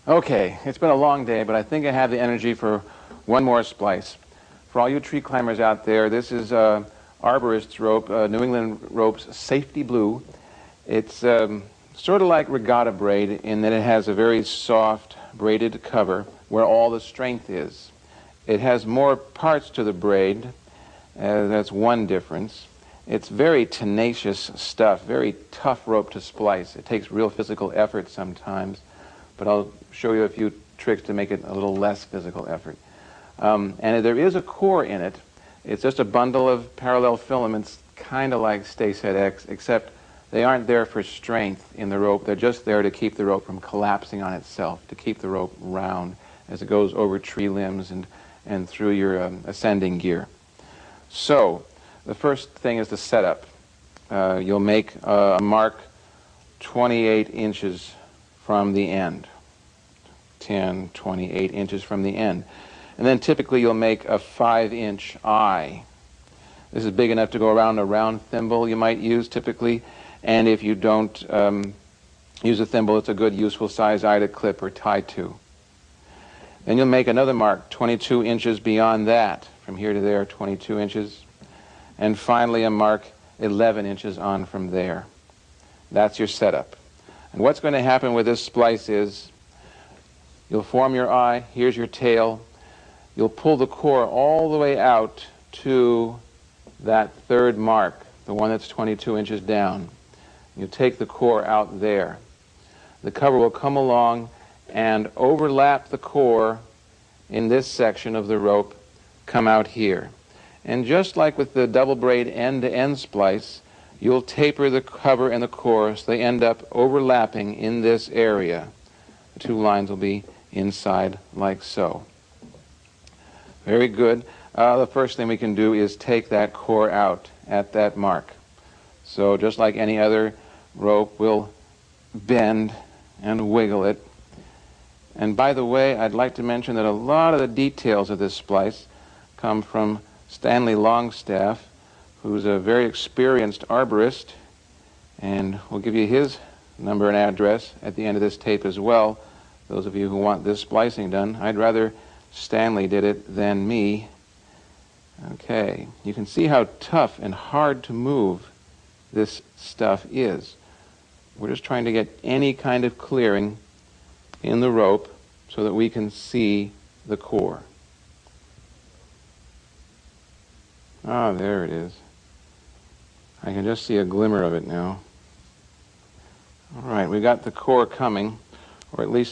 Okay, it's been a long day, but I think I have the energy for one more splice. For all you tree climbers out there, this is arborist's rope, New England Rope's Safety Blue. It's sort of like regatta braid in that it has a very soft braided cover where all the strength is. It has more parts to the braid. That's one difference. It's very tenacious stuff, very tough rope to splice. It takes real physical effort sometimes, but I'll show you a few tricks to make it a little less physical effort. And there is a core in it. It's just a bundle of parallel filaments, kind of like Stay-Set X, except they aren't there for strength in the rope. They're just there to keep the rope from collapsing on itself, to keep the rope round as it goes over tree limbs and through your ascending gear. So the first thing is the setup. You'll make a mark 28 inches from the end. 10, 28 inches from the end. And then typically you'll make a 5-inch eye. This is big enough to go around a round thimble you might use typically. And if you don't use a thimble, it's a good useful size eye to clip or tie to. Then you'll make another mark 22 inches beyond that. From here to there, 22 inches. And finally a mark 11 inches on from there. That's your setup. And what's going to happen with this splice is you'll form your eye, here's your tail. You'll pull the core all the way out to that third mark, the one that's 22 inches down. You take the core out there. The cover will come along and overlap the core in this section of the rope, come out here. And just like with the double braid end-to-end splice, you'll taper the cover and the core so they end up overlapping in this area. The two lines will be inside like so. Very good. The first thing we can do is take that core out at that mark. So just like any other rope, we'll bend and wiggle it. And by the way, I'd like to mention that a lot of the details of this splice come from Stanley Longstaff, who's a very experienced arborist, and we'll give you his number and address at the end of this tape as well. Those of you who want this splicing done, I'd rather Stanley did it than me. Okay, you can see how tough and hard to move this stuff is. We're just trying to get any kind of clearing in the rope so that we can see the core. Ah, there it is. I can just see a glimmer of it now. All right, we got the core coming, or at least